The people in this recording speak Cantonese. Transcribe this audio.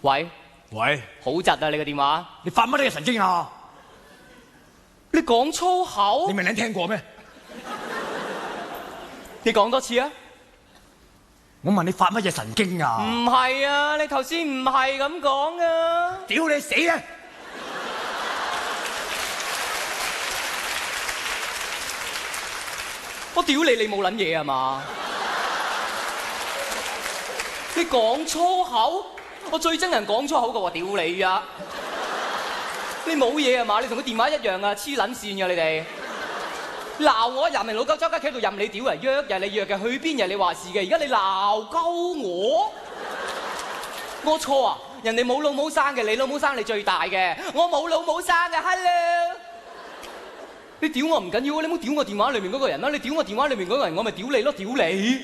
喂，好窒啊！你個電話，你發乜嘢神經啊？你講粗口，你未聽過咩？你講多次啊！我問你發乜嘢神經啊？唔係啊，你頭先唔係咁講啊！屌你死啊！我屌你，你冇撚嘢啊嘛？你講粗口，我最憎人講粗口嘅話，屌你啊！你冇嘢啊嘛？你同個電話一樣啊，黐撚線㗎你哋！鬧我人哋老鳩周街企喺度任你屌嚟，約日你約嘅，去邊日你話事嘅，而家你鬧鳩我錯啊！人哋冇老母生嘅，你老母生你最大嘅，我冇老母生嘅 ，hello！ 你屌我唔緊要，你唔好屌我電話裏面嗰個人啦，你屌我電話裏面嗰個人，我咪屌你咯，屌你！